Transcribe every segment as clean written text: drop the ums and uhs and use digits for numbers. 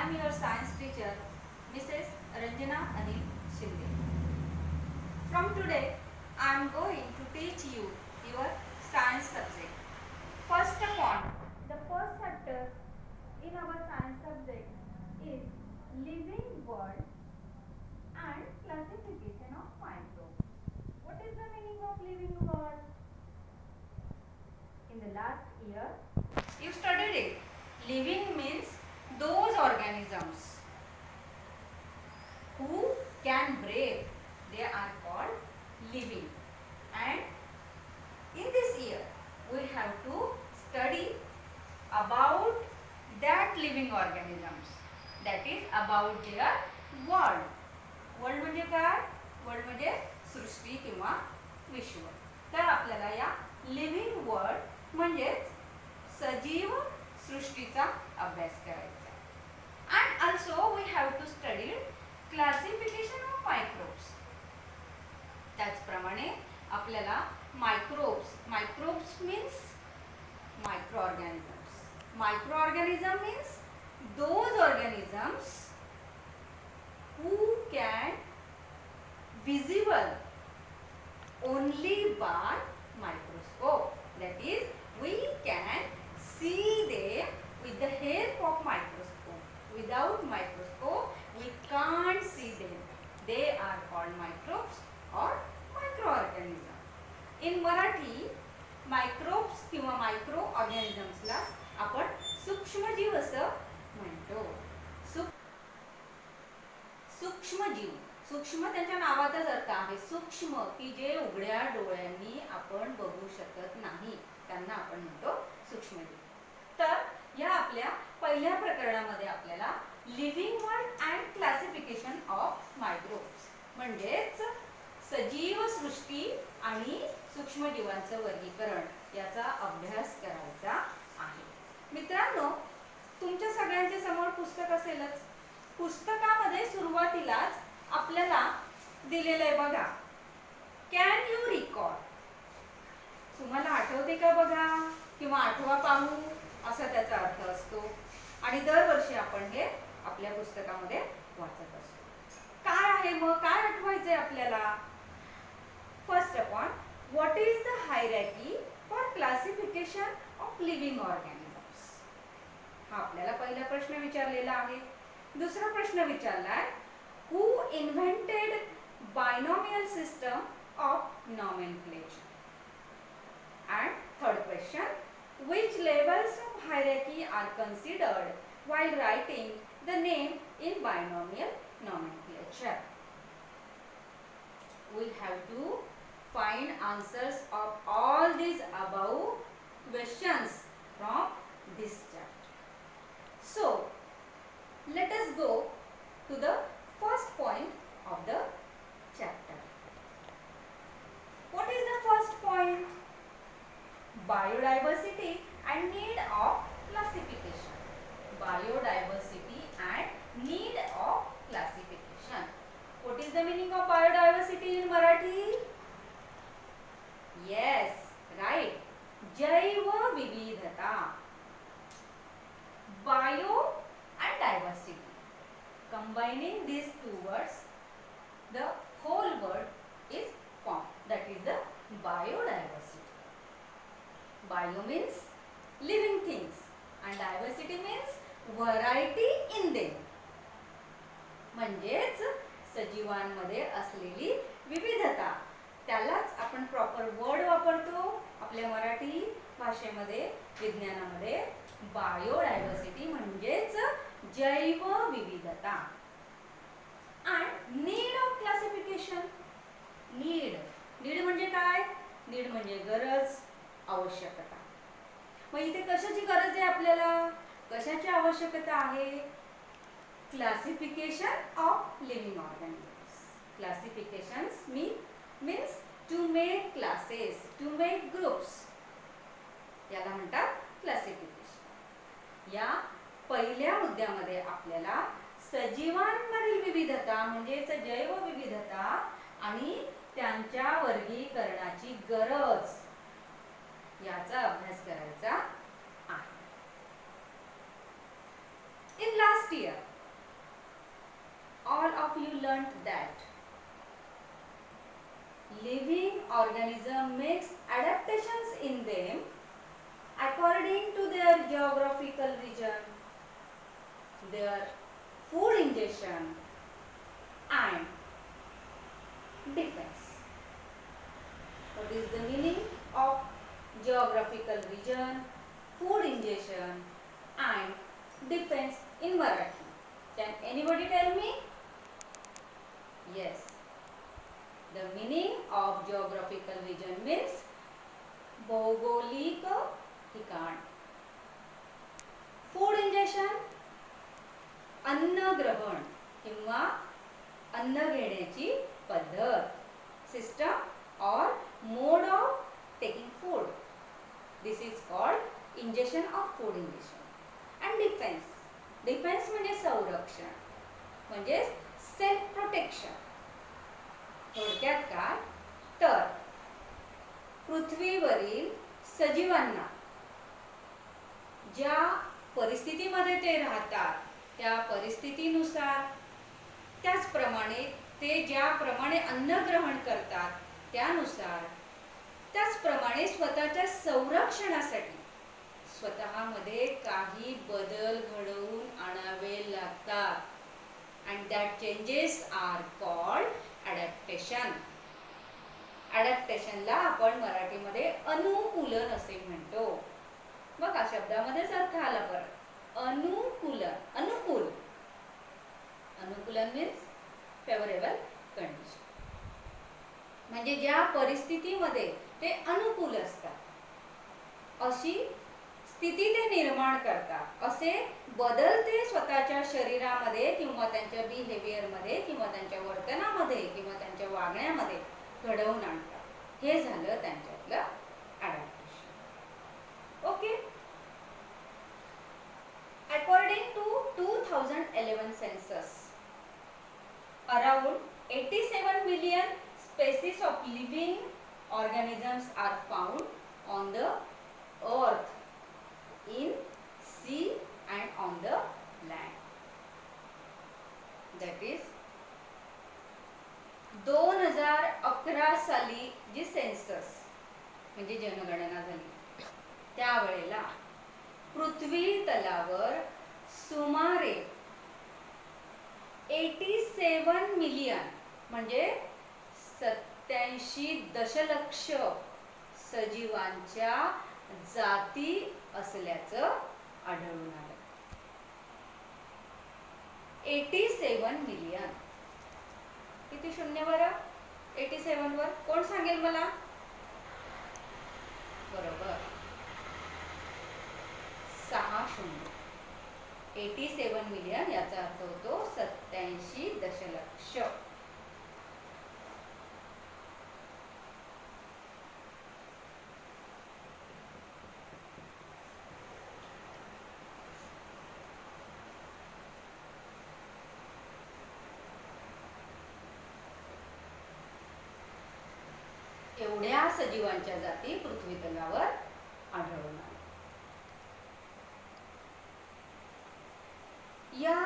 am your science teacher, Mrs. Ranjana Anil Shinde. From today, I am going to teach you your science subject. First of all, the first chapter in our science subject is living world and classification of microbes. What is the meaning of living world? In the last year, you studied it. Living means those organisms who can breathe. They are called living. And in this year, we have to study about that living organisms. That is about their world. World म्हणजे काय? World म्हणजे सृष्टी किंवा विश्व. तर आपल्याला या living world म्हणजेच सजीव सृष्टीचा अभ्यास करायचा आहे. And also we have to study classification of microbes. त्याचप्रमाणे आपल्याला microbes means microorganisms. Microorganism means those organisms who can visible only by microscope. That is, we can see them with the help of microscope. Without microscope, we can't see them. They are called microbes or microorganisms. In Marathi, microbes किंवा micro organisms ला आपण सूक्ष्मजीव असं म्हणतो. सूक्ष्मजीव, सूक्ष्म त्यांच्या नावातच अर्थ आहे. सूक्ष्म की जे उघड्या डोळ्यांनी आपण बघू शकत नाही, त्यांना आपण म्हणतो सूक्ष्मजीव. तर या आपल्या पहिल्या प्रकरणामध्ये आपल्याला living world and classification of microbes म्हणजेच सजीव सृष्टी आणि सूक्ष्मजीवांचं वर्गीकरण याचा अभ्यास करायचा आहे. मित्रांनो, तुमच्या सगळ्यांच्या समोर पुस्तक असेलच. पुस्तकामध्ये सुरुवातीलाच आपल्याला दिलेलं आहे बघा, कॅन यू रिकॉल. तुम्हाला आठवते का बघा, किंवा आठवा पाहू असा त्याचा अर्थ असतो. आणि दरवर्षी आपण हे आपल्या पुस्तकामध्ये वाचत असतो. काय आहे मग, काय आठवायचंय आपल्याला? First of all, what is the hierarchy for classification of living organisms. हा आपल्याला पहिला प्रश्न विचारलेला आहे. दूसरा प्रश्न विचारलाय, who invented binomial system of nomenclature. And third question, which levels of hierarchy are considered while writing the name in binomial nomenclature. We have to find answers of all these above questions from this chapter. So let us go to the first point of the chapter. What is the first point? Biodiversity and need of classification. Biodiversity and need of classification. What is the meaning of biodiversity in Marathi? Yes, right. जैव विविधता. Bio and diversity. Combining these two words, the whole word is formed. That is the biodiversity. Bio means living things and diversity means variety in them. म्हणजेच सजीवांमध्ये असलेली विविधता. त्यालाच आपण proper word वापरतो आपल्या मराठी भाषेमध्ये, विज्ञानामध्ये. बायोडायव्हर्सिटी म्हणजेच जैव विविधता. And need of classification. Need म्हणजे काय? नीड म्हणजे गरज, आवश्यकता. मग इथे कशाची गरज आहे आपल्याला, कशाची आवश्यकता आहे? Classification of living organisms. Classifications means to make classes, to make groups, याला म्हणतात क्लासिफिकेशन. या पहिल्या मुद्द्यामध्ये आपल्याला सजीवांमधील विविधता म्हणजेच जैव विविधता आणि त्यांच्या वर्गीकरणाची गरज याचा अभ्यास करायचा आहे. In last year of you learnt that living organism makes adaptations in them according to their geographical region, their food ingestion and defense. What is the meaning of geographical region, food ingestion and defense in Marathi? Can anybody tell me? Yes. The meaning of geographical region means भौगोलिक ठिकाण. Food injection अन्न ग्रहण किंवा अन्न घेण्याची पद्धत, system or mode of taking food. This is called injection of food injection. And defence, defence म्हणजे संरक्षण, म्हणजे सेल्फ प्रोटेक्शन. थोडक्यात काय तर पृथ्वीवरील सजीवांना ज्या परिस्थितीमध्ये ते राहतात त्या परिस्थितीनुसार, त्याचप्रमाणे ते ज्याप्रमाणे अन्न ग्रहण करतात त्यानुसार, त्याचप्रमाणे स्वतःच्या संरक्षणासाठी स्वतःमध्ये काही बदल घडवून आणावे लागतात. And that changes are called adaptation. ॲडॅप्टेशनला आपण मराठीमध्ये अनुकूलन असे म्हणतो. बघा शब्दामध्येच अर्थ आला परत. अनुकूलन, अनुकूल. अनुकूलन मीन्स फेवरेबल कंडिशन, म्हणजे ज्या परिस्थितीमध्ये ते अनुकूल असतात अशी स्थिती ते निर्माण करतात. असे बदल ते स्वतःच्या शरीरामध्ये किंवा त्यांच्या बिहेवियरमध्ये किंवा त्यांच्या वर्तनामध्ये किंवा त्यांच्या वागण्यामध्ये घडवून आणतात. हे झालं त्यांच्यातलं adaptation. Okay. According to 2011 census, around 87 million species of living organisms are found on the earth, in sea and on the land. That is 2011 साली जी सेन्सस म्हणजे जनगणना झाली त्यावेळेला पृथ्वी तलावर सुमारे 87 मिलियन म्हणजे 87 दशलक्ष सजीवांच्या जाती असल्याचं आढळून आलं. 87 मिलियन. किती शून्य बरं 87 वर? कोण सांगेल मला? बरोबर 6 शून्य. 87 मिलियन याचा अर्थ होतो 87 दशलक्ष. एवढ्या सजीवांच्या जाती पृथ्वी तलावर आढळून आल्या. या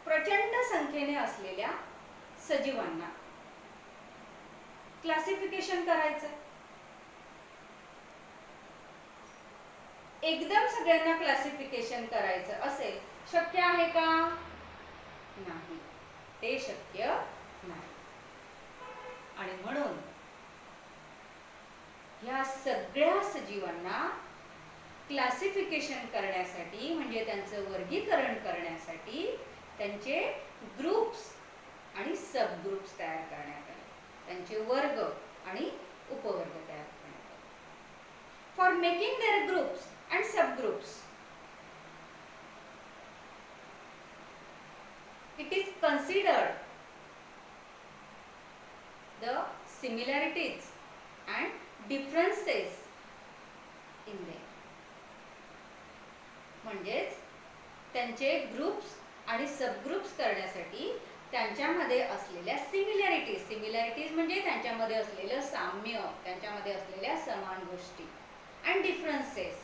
प्रचंड संख्येने असलेल्या सजीवांना क्लासिफिकेशन करायचं. एकदम सगळ्यांना क्लासिफिकेशन करायचं असेल शक्य आहे का? नाही, ते शक्य नाही. आणि म्हणून या सगळ्या सजीवांना क्लासिफिकेशन करण्यासाठी म्हणजे त्यांचं वर्गीकरण करण्यासाठी त्यांचे ग्रुप्स आणि सब ग्रुप्स तयार करण्यात आले. त्यांचे वर्ग आणि उपवर्ग तयार करण्यात आले. For making their groups and subgroups it is considered the similarities and differences in them. म्हणजेच त्यांचे ग्रुप्स आणि सब ग्रुप्स करण्यासाठी त्यांच्यामध्ये असलेल्या सिमिलॅरिटीज, सिमिलॅरिटीज म्हणजे त्यांच्यामध्ये असलेलं साम्य, त्यांच्यामध्ये असलेल्या समान गोष्टी, अँड डिफरन्सेस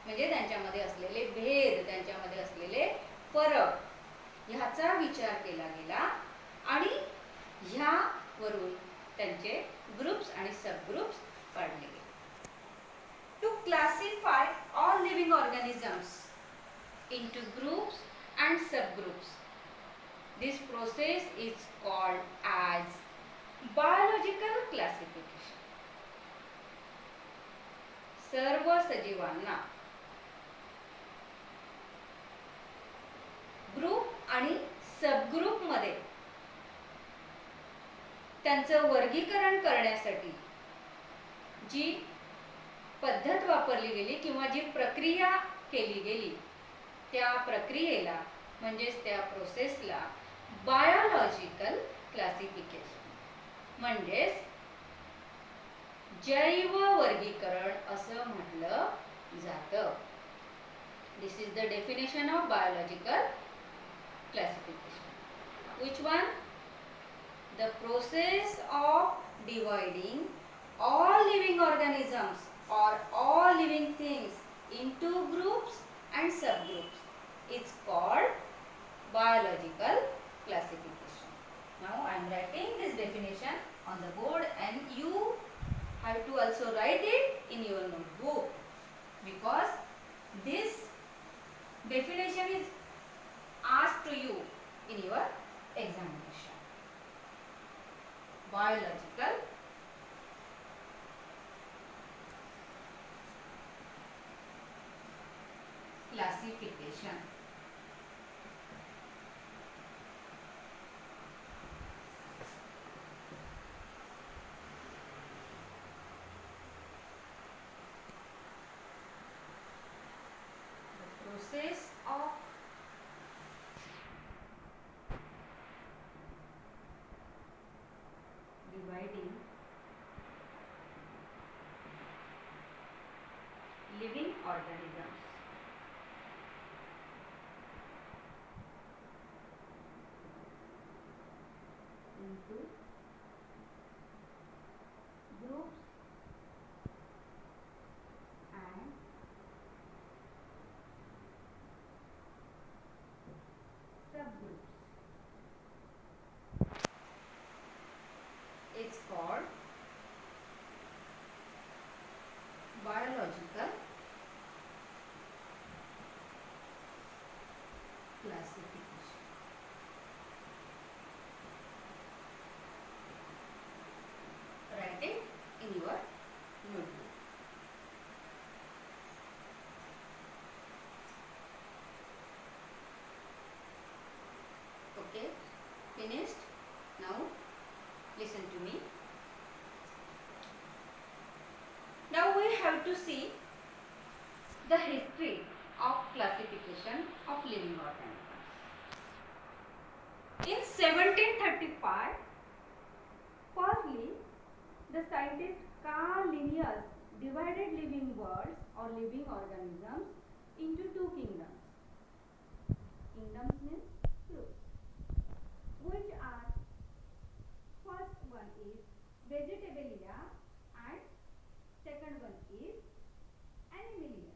म्हणजे त्यांच्यामध्ये असलेले भेद, त्यांच्यामध्ये असलेले फरक ह्याचा विचार केला गेला आणि ह्यावरून त्यांचे ग्रुप्स आणि सब ग्रुप्स पाडले गेले. To classify all living organisms into groups and subgroups. This process is called as biological classification. सर्व सजीवांना ग्रुप आणि सबग्रुप मध्ये त्यांचं वर्गीकरण करण्यासाठी जी पद्धत वापरली गेली किंवा जी प्रक्रिया केली गेली त्या प्रक्रियेला म्हणजेच त्या प्रोसेसला बायोलॉजिकल क्लासिफिकेशन म्हणजेच जैव वर्गीकरण असं म्हटलं जातं. This is the definition of biological classification. Which one? The process of dividing all living organisms or all living things into groups and subgroups. It's called biological classification. Now I am writing this definition on the board and you have to also write it in your notebook because this definition is asked to you in your examination. Biological classification. The process of dividing living organisms into groups and subgroups. It's called biological classification. Write it in your notebook. Okay, finished? Now listen to me. Now we have to see the history of classification of living organisms. In 1735, firstly, the scientist Carl Linnaeus divided living birds or living organisms into two kingdoms. Kingdoms means groups, which are, first one is Vegetabilia and second one is Animalia.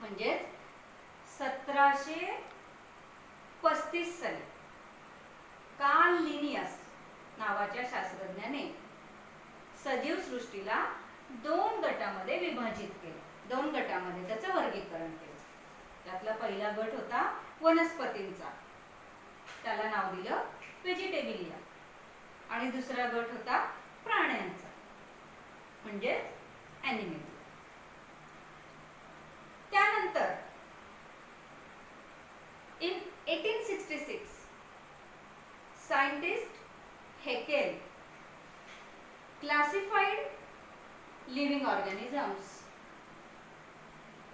म्हणजेच 1735 साली Carl Linnaeus नावाच्या शास्त्रज्ञाने सजीव सृष्टीला दोन गटामध्ये विभाजित केले. दोन गटामध्ये त्याचं वर्गीकरण केलं. त्यातला पहिला गट होता वनस्पतींचा, त्याला नाव दिलं व्हेजिटेबिलिया. आणि दुसरा गट होता प्राण्यांचा म्हणजे ॲनिमल. त्यानंतर in 1866 scientist Haeckel classified living organisms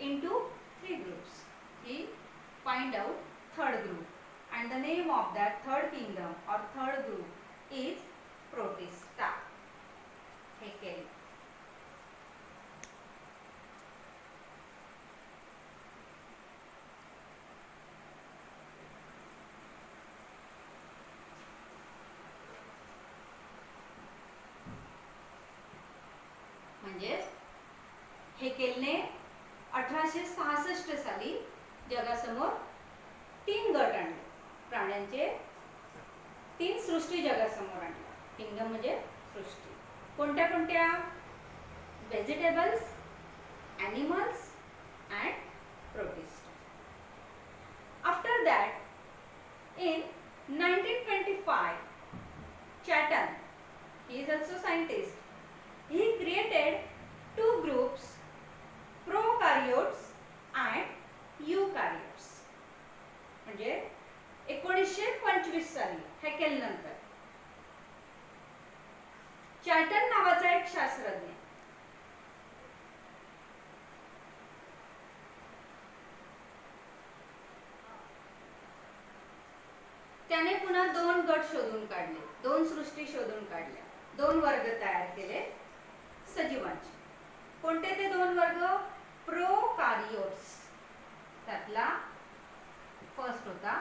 into 3 groups. He find out third group, and the name of that third kingdom or third group is Protista. Haeckel. म्हणजे हेकेलने 1866 साली जगासमोर 3 गट आणले, प्राण्यांचे 3 सृष्टी जगासमोर आणल्या. किंगडम म्हणजे सृष्टी. कोणत्या कोणत्या? Vegetables, animals and protist. After that in 1925 चॅटन, he is also scientist, he created 2 groups, prokaryotes and eukaryotes. म्हणजे 1925 साली हेकेल नंतर चॅटन नावाचा एक शास्त्रज्ञ त्याने पुन्हा 2 गट शोधून काढले, 2 सृष्टी शोधून काढल्या, 2 वर्ग तयार केले सजीवांचे. कोणते ते 2 वर्ग? प्रोकारियोट्स. त्यातला फर्स्ट होता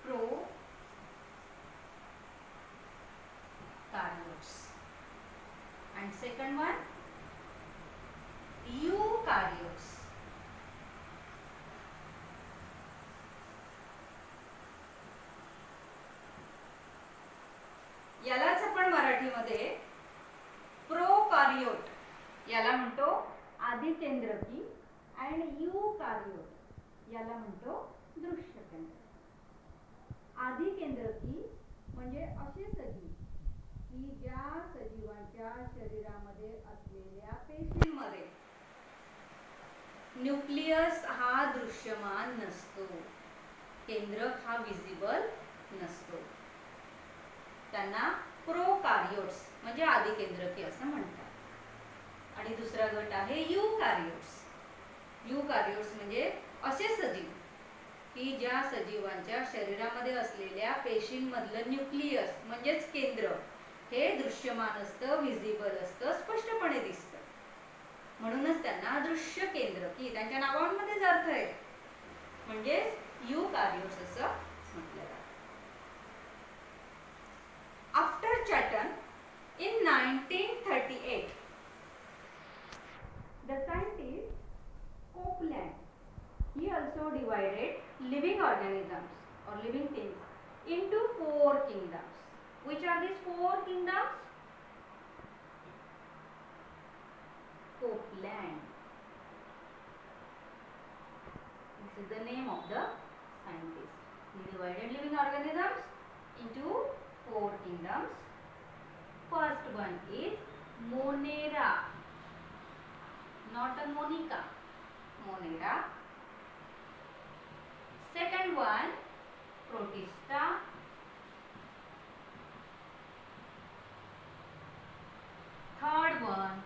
prokaryotes and second one eukaryotes. यालाच आपण मराठीमध्ये प्रोकारियोट याला म्हणतो आदिकेंद्रकी and eukaryote याला म्हणतो दृश्यकेंद्रकी. आदिकेंद्रकी म्हणजे असे सजीव की ज्या सजीवांच्या शरीरामध्ये असलेल्या पेशींमध्ये न्यूक्लियस हा दृश्यमान नसतो, केंद्रक हा विजिबल नसतो, त्यांना प्रोकारियोट्स म्हणजे आदिकेंद्रकी असं म्हणतात. आणि दुसरा गट आहे यूकारियोट्स. यूकारियोट्स म्हणजे असे सजीव की ज्या सजीवांच्या शरीरामध्ये असलेल्या पेशींमधलं न्यूक्लियस म्हणजेच केंद्र हे दृश्यमान असतं, विजिबल असतं, स्पष्टपणे दिसतं, म्हणूनच त्यांना दृश्य केंद्रकी त्यांच्या नावांमध्येच अर्थ आहे, म्हणजे यूकारियोट्स असं म्हटलं जातं. After Chatton in 1938 the scientist Copeland, he also divided living organisms or living things into 4 kingdoms. Which are these 4 kingdoms? Copeland. This is the name of the scientist. He divided living organisms into 4 kingdoms. First one is Monera. Not a Monica, Monera. Second one, Protista. Third one,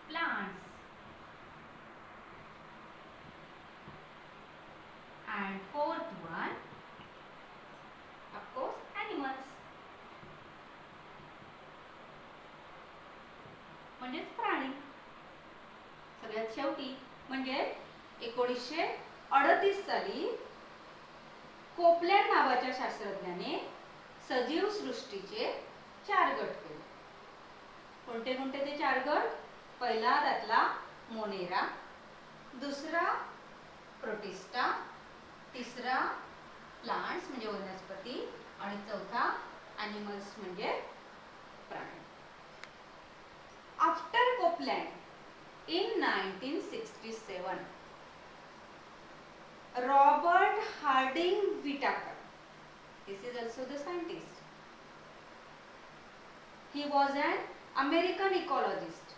plants. And fourth one, of course, animals. म्हणजेच प्राणी. सगळ्यात शेवटी म्हणजे 1938 साली Copeland नावाच्या शास्त्रज्ञाने सजीव सृष्टीचे 4 गट केले. कोणते कोणते ते 4 गट? पहिला त्यातला मोनेरा, दुसरा प्रोटिस्टा, तिसरा प्लांट्स म्हणजे वनस्पती आणि चौथा ॲनिमल्स म्हणजे प्राणी. After Copeland In 1967, Robert Harding Whittaker, this is also the scientist. He was an American ecologist.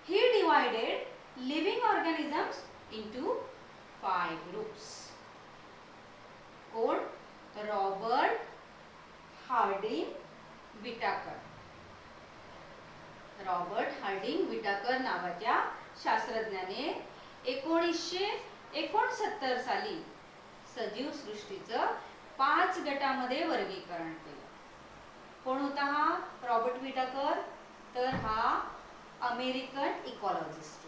He divided living organisms into 5 groups. कोण? Robert Harding Whittaker. Robert Harding Whittaker नावाच्या शास्त्रज्ञाने 1969 साली सजीव सृष्टीचं 5 गटामध्ये वर्गीकरण केलं. कोण होता हा रॉबर्ट विटाकर? तर हा अमेरिकन इकॉलॉजिस्ट.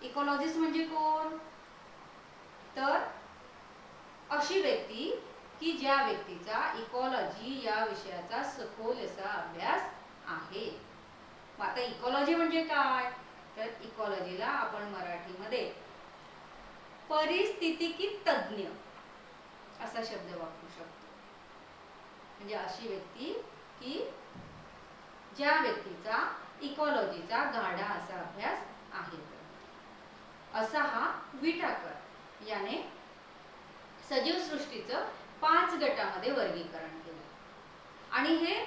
इकॉलॉजिस्ट म्हणजे कोण? तर अशी व्यक्ती की ज्या व्यक्तीचा इकॉलॉजी या विषयाचा सखोल असा अभ्यास आहे. आता इकॉलॉजी म्हणजे काय? तर इकॉलॉजीला आपण मराठीमध्ये परिस्थितिकी तज्ञ असा शब्द वापरू शकतो. म्हणजे अशी व्यक्ती की ज्या व्यक्तीचा इकॉलॉजीचा गाढा असा अभ्यास आहे. असा हा विटाकर याने सजीव सृष्टीचं 5 गटामध्ये वर्गीकरण केलं. आणि हे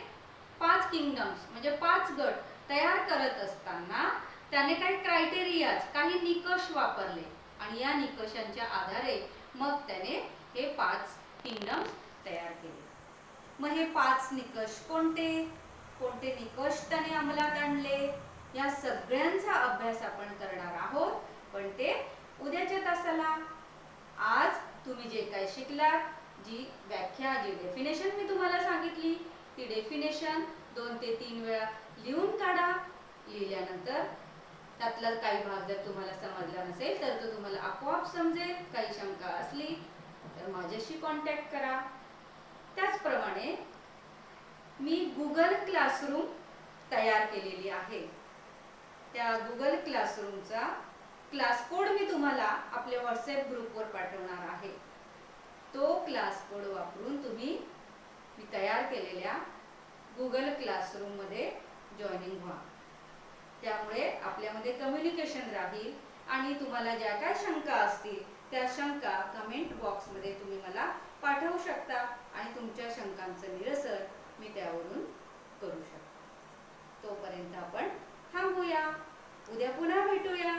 5 किंगडम्स म्हणजे 5 गट तयार करत असताना त्याने काही क्रायटेरियाज, काही निकष वापरले आणि या निकषांच्या आधारे मग त्याने हे 5 किंगडम्स तयार केले. मग हे 5 निकष कोणते कोणते निकष त्याने अंमलात आणले या सगळ्यांचा अभ्यास आपण करणार आहोत. पण ते उद्याच्या तासाला. आज तुम्ही जे काही शिकलात, जी व्याख्या, जी डेफिनेशन मी तुम्हाला सांगितली, ती डेफिनेशन 2 ते 3 वेळा लिहून काढा. लिहिल्यानंतर त्यातला काही भाग जर तुम्हाला समजला नसेल तर तो तुम्हाला आपोआप समजेल. काही शंका असली तर माझ्याशी कॉन्टॅक्ट करा. त्याचप्रमाणे मी गुगल क्लासरूम तयार केलेली आहे. त्या गुगल क्लासरूमचा क्लास कोड मी तुम्हाला आपल्या व्हॉट्सॲप ग्रुपवर पाठवणार आहे. तो क्लास कोड वापरून तुम्ही मी तयार केलेल्या गुगल क्लासरूममध्ये जॉईनिंग व्हा. त्यामुळे आपल्यामध्ये कम्युनिकेशन राहील आणि तुम्हाला ज्या काय शंका असतील त्या शंका कमेंट बॉक्समध्ये तुम्ही मला पाठवू शकता आणि तुमच्या शंकांचं निरसन मी त्यावरून करू शकतो. तोपर्यंत आपण थांबूया. उद्या पुन्हा भेटूया.